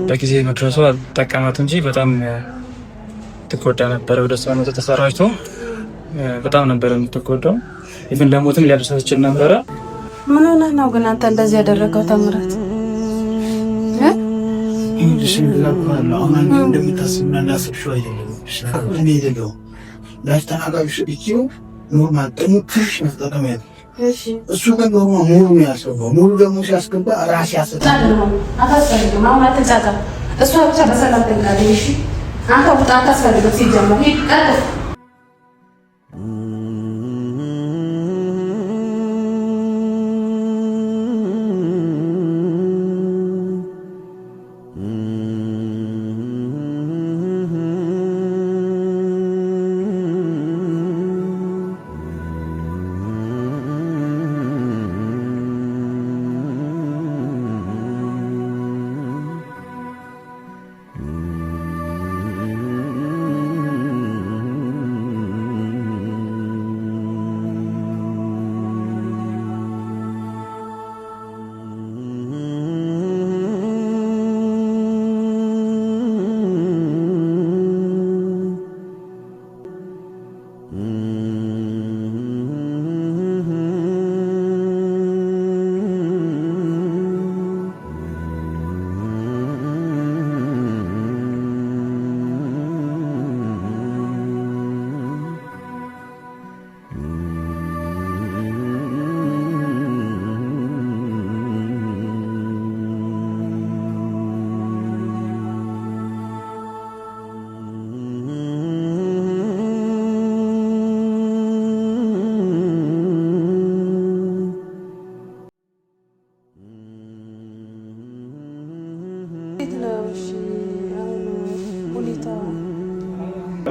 በጊዜ መድረሷ ጠቀማት እንጂ በጣም ትጎዳ ነበር። ወደ እሷ ነው ተሰራጭቶ በጣም ነበር የምትጎዳው። ኢቭን ለሞትም ሊያደርሳት ይችል ነበረ። ምን ሆነህ ነው ግን አንተ እንደዚህ ያደረገው? ተምረት ይሄንሽ ይላል አሁን እንደምታስብና እንዳሰብሽው አይደለም። እኔ አይደለም ላስተናጋጅሽ እቺው ኖርማል ጥንትሽ መጠቀም ያለ እሱ ግን ኖርማል ሙሉ ነው ያሰበው። ሙሉ ደግሞ ሲያስገባ ራስ ያሰጣል። አታስፈልግም። አሁን አትጫጫ። እሷ ብቻ በሰላም ትንቃለች። እሺ አንተ ውጣ። አታስፈልግም። ሲጀመር ሂድ ቀጥል።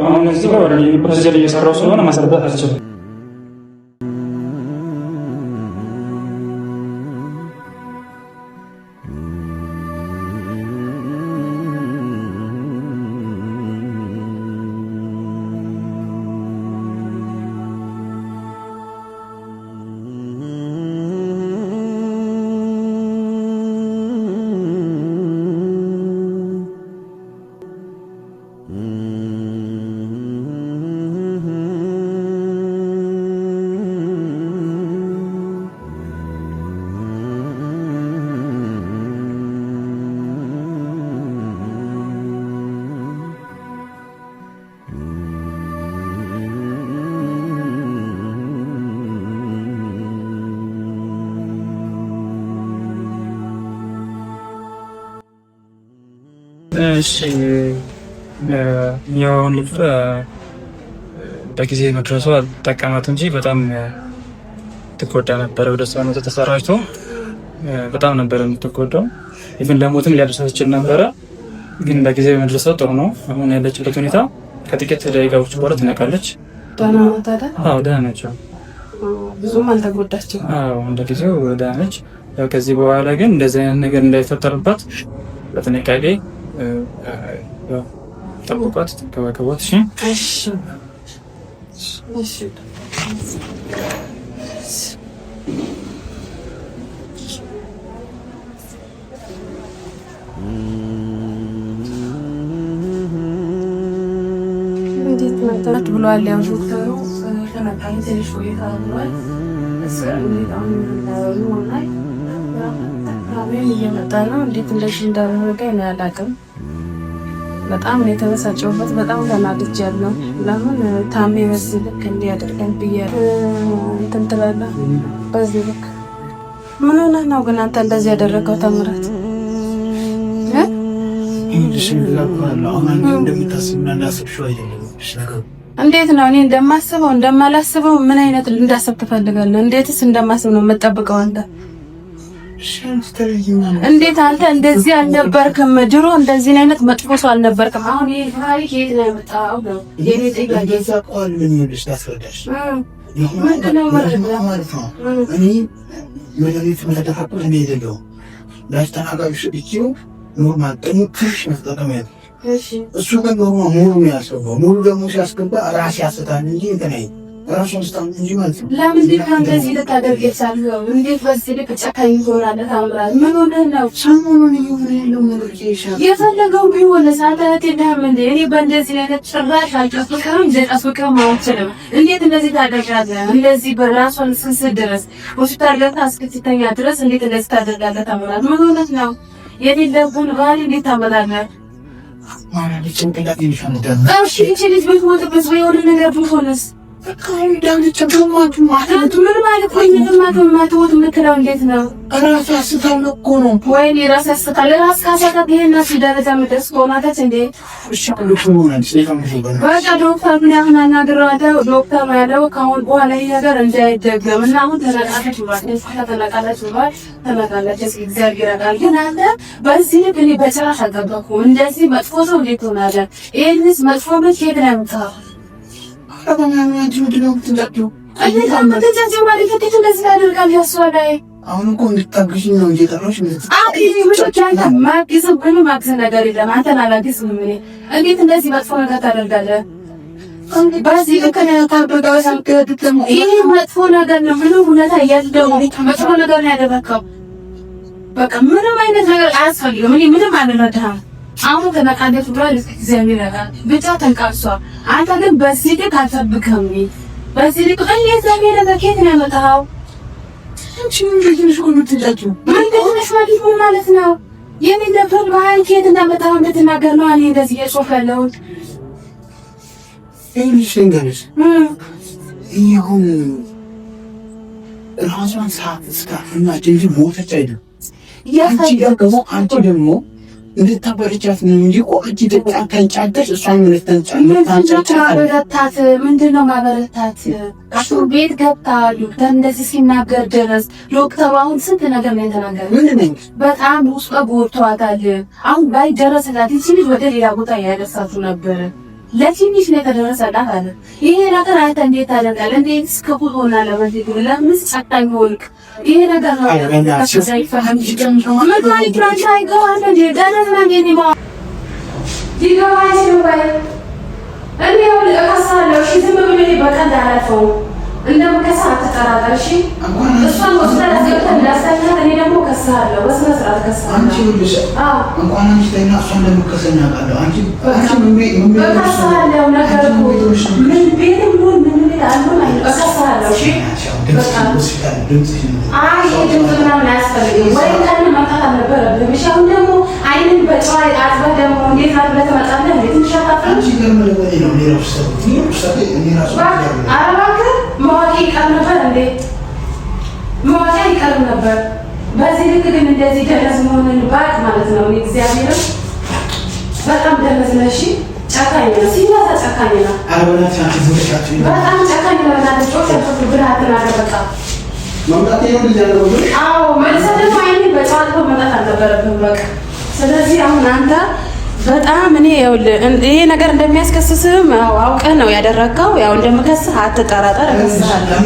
አሁን እዚህ ጋር ወደ ፕሮሲጀር እየሰራው ስለሆነ ማስረዳት አልችልም። እሺ ያው ልጅ በጊዜ መድረሷ ጠቀማት እንጂ በጣም ትጎዳ ነበር። ወደ እሷ ነው ተሰራጭቶ በጣም ነበር የምትጎዳው። ኢቭን ለሞትም ሊያደርሳት ይችል ነበረ። ግን በጊዜ መድረሷ ጥሩ ነው። አሁን ያለችበት ሁኔታ ከጥቂት ደቂቃዎች በኋላ ትነቃለች። ደህና ናት አይደል? አዎ ደህና ነች። ብዙም አልተጎዳችም። አዎ እንደጊዜው ደህና ነች። ያው ከዚህ በኋላ ግን እንደዚህ አይነት ነገር እንዳይፈጠርባት በጥንቃቄ ጠብቋት፣ ተንከባከቧት። እሺ እሺ። እንዴት መጣት ብሏል? ያው ዶክተሩ ከመጣኝ ትንሽ ቆይታ ብሏል። እየመጣ ነው። እንዴት እንደዚህ እንዳደረገ እኔ አላውቅም። በጣም ነው የተበሳጨሁበት። በጣም ተናድጃለሁ። ለምን ታሜ በዚህ ልክ እንዲያደርገን ብያለሁ። እንትን ትላለህ በዚህ ልክ ምን ሆነህ ነው ግን አንተ እንደዚህ ያደረገው? ተምረት እንዴት ነው? እኔ እንደማስበው እንደማላስበው ምን አይነት እንዳሰብ ትፈልጋለህ? እንዴትስ እንደማስብ ነው የምጠብቀው አንተ? እንዴት አንተ እንደዚህ አልነበርክም? ድሮ እንደዚህ አይነት መጥፎ ሰው አልነበርክም። አሁን ይሄ ታሪክ የት ነው የመጣው? የኔ ጥያቄ እንደዛ ቃል ምን ይልሽ ታስረዳሽ? ምንድነው ማለት ነው? እኔ መድኃኒት መደፋቁት እኔ አይደለሁም። ላስተናጋጅሽ እቺው ኖርማል ጥንትሽ መጠቀም ያለ እሱ ግን ኖርማል ሙሉ ነው ያሰበው። ሙሉ ደግሞ ሲያስገባ ራስ ያስታል እንጂ እንትን ራሱን ስታም እንጂ ማለት ነው። ለምንድን ነው እንደዚህ ልታደርግ የቻልከው? እንዴት በዚህ ልክ ጨካኝ ትሆናለህ? ታምራት ምን ሆነህ ነው? ሰሞኑን እየሆነ ያለው ነገር ይሻል የፈለገው ቢሆን ሳታት የለህም እንዴ? እኔ በእንደዚህ አይነት ጭራሽ አልጨፍቅም እንደጠፍቅም አልችልም። እንዴት እንደዚህ ታደርጋለህ? እንደዚህ በራሷን እስክስት ድረስ ሆስፒታል ገብታ እስክትተኛ ድረስ እንዴት እንደዚህ ታደርጋለህ? ታምራት ምን ሆነህ ነው? የሌለብን ባህሪ እንዴት ታመጣለህ? ማለት ጭንቅላት ይሻላል። እሺ እቺ ልጅ ብትሞትብስ ወይ ወደ ነገር ብትሆንስ? ዳንቻ ማለት ምን ማለት ነው? ምንም ማትወት የምትለው እንዴት ነው? ራስ ያስታል እኮ ነው። ወይኔ ራስ ያስታል። ራስ ካሳታት ይሄን ደረጃ የምትደርስ ከሆናታች እንዴ? እሺ አሉት ነው በቃ ዶክተር ምን ያህል አናግረዋለሁ። ዶክተር ነው ያለው ከአሁን በኋላ ይሄ ነገር እንዳይደገም እና አሁን ተነቃለች ብሏል። ተነቃለች። እግዚአብሔር ያውቃል። ግን አንተ በዚህ ልክ እኔ በጭራሽ አልጠበኩም። እንደዚህ መጥፎ ሰው እንዴት ትሆናለህ? ይሄንስ መጥፎ ልጅ ሄድ ነው የምታው አሁን እኮ እንድታግዥኝ ነው እንጂ ጠራሽ። ነገር የለም። አንተን አላግዝም እኔ። እንዴት እንደዚህ መጥፎ ነገር ታደርጋለህ? በዚህ ልክ ይሄ መጥፎ ነገር ነው። ምንም ሁኔታ የለውም። መጥፎ ነገር ነው ያደረከው። በቃ ምንም አይነት ነገር አያስፈልግም። እኔ ምንም አልረዳህም። አሁን ተነቃደት ብሏል። እግዚአብሔር ያውቃል። ብቻ ተንቃሷል። አንተ ግን በዚህ ልክ አልጠብቅም። በዚህ ልክ እንዴት ዘሜለ በኬት ነው ያመጣው? አንቺ ምን ልጅ ነው የምትጫጩ? ምን ማለት ነው? የኔ ደብተር ባህል ኬት እንዳመጣው እንድትናገር ነው። እኔ እንደዚህ የጾፍ ያለሁት ይኸውልሽ ልንገርሽ፣ ይሁን ራሷን ሰዓት እስካሁን እንጂ ሞተች አይደል? አንቺ ደግሞ እንድታበረቻት ነው እንጂ ቆንጆ ተንጫጫሽ። እሷን ማበረታት ምንድነው? ማበረታት እሱ ቤት ገብታ ዶክተር እንደዚህ ሲናገር ድረስ ዶክተሩ አሁን ስንት ነገር ነው የተናገረው። ምንድነው? በጣም ውስጧ ጎድቷታል። አሁን ባይደረስላት ይቺ ልጅ ወደ ሌላ ቦታ ያደርሳችሁ ነበር። ለትንሽ ነው የተደረሰላት አለ። ይሄ ነገር አንተ እንዴት ታደርጋለህ? እንዴት እስከ ሆና ለማለት ለምን ጨካኝ ሆንክ? ይሄ ነገር ነው ሳይፈህም እንደምከሳ አትጠራጠር። እሺ እሷን ወስደህ አስገብተህ እንዳስተኛት እኔ ደግሞ ከሳለሁ። በስነ ስርዓት ከሳለሁ። አንቺ ሁልሽ እንኳን አንቺ ተይና እሷን እንደምከሰኛ አውቃለሁ። አንቺ ምን ከሳለሁ ነገር ምን ቤትም ሆን ምን ቤት አልሆን ከሳለሁ። እሺ አይ ድምፅ ምናምን አያስፈልግም። ወይ ቀን መምጣት አልነበረብህም። እሺ አሁን ደግሞ አይንን በጨዋ አጥበህ ደግሞ እንዴት አድርገህ ትመጣለህ? እንዴት እንሻታለን? አንቺ ገርመለወጤ ነው ራሱ አረባክህ መዋቂ ይቀር ነበር እንዴ? መዋቂ ይቀር ነበር። በዚህ ልክ ግን እንደዚህ ደረስ መሆንን ባቅ ማለት ነው። እግዚአብሔርም በጣም ደረስ ነው። እሺ ጨካኝ ነው፣ ሲበዛ ጨካኝ ነው። አረበናት አንቺ ዝምቻችሁ በጣም ጨካኝ ነው። እናንተ ጮህ ብራትን አደረቃ መምጣት ነው ልጅ ያለው። አዎ መልሰህ ደግሞ አይኔ በጨዋታ መምጣት አልነበረብህም። በቃ ስለዚህ አሁን አንተ በጣም እኔ ይሄ ነገር እንደሚያስከስስህም አውቀህ ነው ያደረግከው። ያው እንደምከስህ አትጠራጠር። እከስሃለሁ።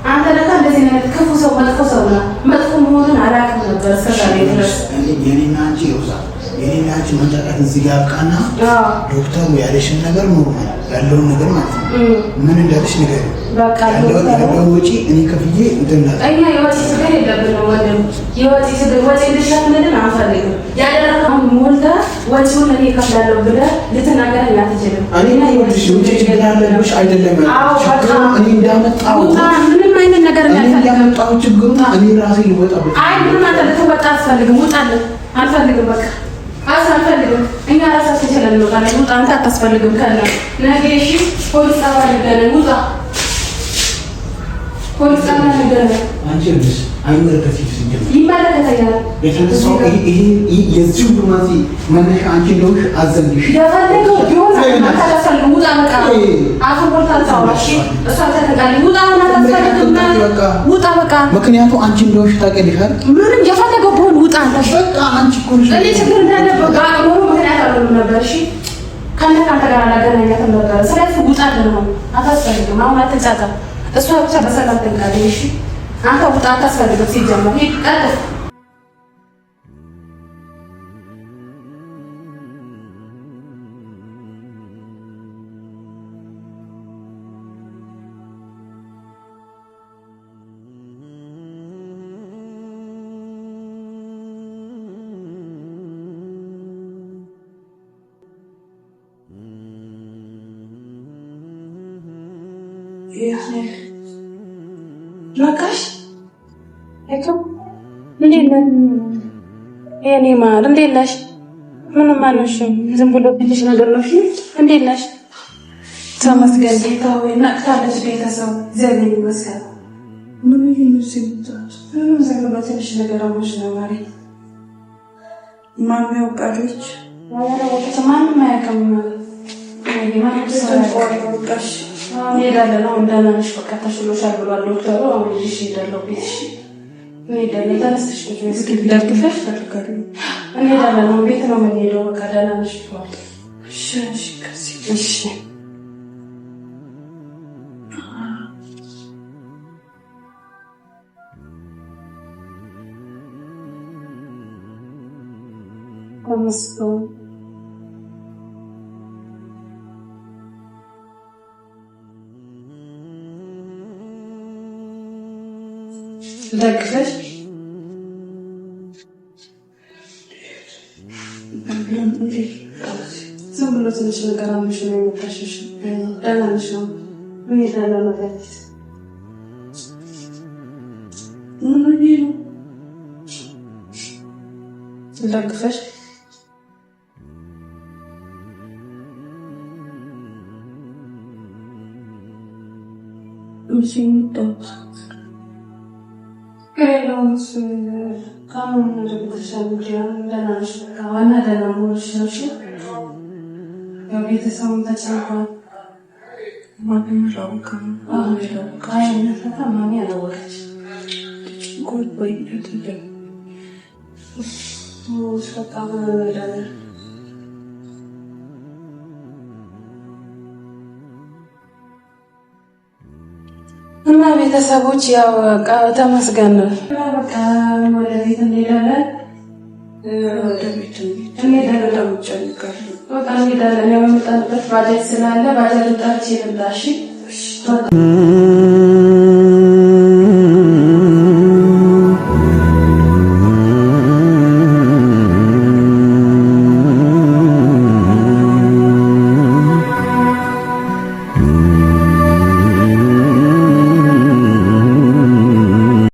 አንተ ለካ እንደዚህ አይነት ክፉ ሰው መጥፎ ሰው ነው። መጥፎ መሆኑን አላውቅም ነበር እስከዛሬ ድረስ። የኔና አንቺ ይወዛል የኔና አንቺ መንጫጫት እዚህ ጋር ቃና ዶክተሩ ያለሽን ነገር ኖርማል ያለውን ነገር ማለት ነው። ምን እንዳለሽ ነገር በቃ ያለው ወጪ እኔ ከፍዬ እንትና እኛ የወጪ ችግር የለብንም ወንድም። የወጪ ችግር ወጪ ልትሸፍንልን አንፈልግም። ያደረግከውን ሞልተህ ወጪውን እኔ እከፍላለሁ ብለህ ልትናገረኝ አትችልም። እኔ ይኸውልሽ ውጪ ችግር አለብሽ አይደለም እኔ እንዳመጣው ምንም አይነት ነገር እንዳመጣው ችግሩ እኔ ራሴ ልወጣበት። አይ ምንም አንተ ልትወጣ አትፈልግም። ውጣልን። አልፈልግም በቃ አልፈልግም። እኛ ራሳችን ችለን እንወጣለን። ውጣ አንተ አታስፈልግም። ከእነ ነገ እሺ ፖሊስ ጣቢያ እንገናኝ። ውጣ ፖሊስ ጣቢያ እንገናኝ። አንቺ ልጅ አይመለከትሽም። ይመለከተኛል። የተነሳው ይሄ የዚህ ሁሉ መነሻ አንቺ እንደሆንሽ አዘንሽ የፈለገው ቢሆን አንተ አታስፈልግም። ውጣ በቃ አፉ ቦልታን ታውራሽ እሷ ተተቃለች። ውጣ እና አታስፈልግም። ውጣ በቃ ምክንያቱ አንቺ እንደሆንሽ ታውቂያለሽ። ምንም የፈለገው ቢሆን ውጣ አንተ በቃ አንቺ እኮ ነሽ። እኔ ችግር እንዳለበት ጋር ነው ምክንያት አለው ነበር። እሺ ከአንተ ጋር አላገናኛትም ነበር። ስለዚህ ውጣልን ነው አታስፈልግም። አሁን አትጫጫ። እሷ ብቻ በሰላም ትንቃለች። እሺ አንተ ውጣ፣ አታስፈልግም። ሲጀመር ሂድ ቀጥል። ነቃሽ? እንዴት ነሽ? የኔ ማር እንዴት ነሽ? ምንም አልሆንሽም። ዝም ብሎ ትንሽ ነገር ነው። እንዴት ነሽ? ተመስገን ጌታ ሆይ። ነቅታለች ቤተሰብ። እግዚአብሔር ይመስገን። ምን ዝም ብሎ ትንሽ ነገር አሞሽ ነው ማሪ። ማን ያውቃለች? ማንም አያውቅም። እንሄዳለን። አሁን ደህና ነሽ? በቃ ተሽሎሻል ብሏል ዶክተሩ። አሁን ልጅሽ ሄዳለሁ ቤትሽ እንሄዳለን። ተነስተሽ እስኪ ደግፈሽ እንሄዳለን። አሁን ቤት ነው የምንሄደው። በቃ ደህና ነሽ ብሏል። እሺ ተመስገን። ደግፈሽ ዝም ብሎ ትንሽ ነገር አምሽ ነው የመጣሽሽ። ደህና ነሽ ነው? ምን ይላል ነገር ምን ነው? ደግፈሽ እሺ እንዴት ከሌላውስ ካሁን እንደተሻለ ደህና ነሽ? ዋና ደህና መሆንሽ ነው። እሺ ያው ቤተሰቡም ተጨንቋል። ማንም አላወቀም። ማሚ አላወቀች። እና ቤተሰቦች ያው ተመስገን ነው። በቃ ወደ ቤት እንሄዳለን። እንሄዳለን። ያው የመጣንበት ባጃጅ ስላለ ባጃጅ ጠርቼ ልምጣ። እሺ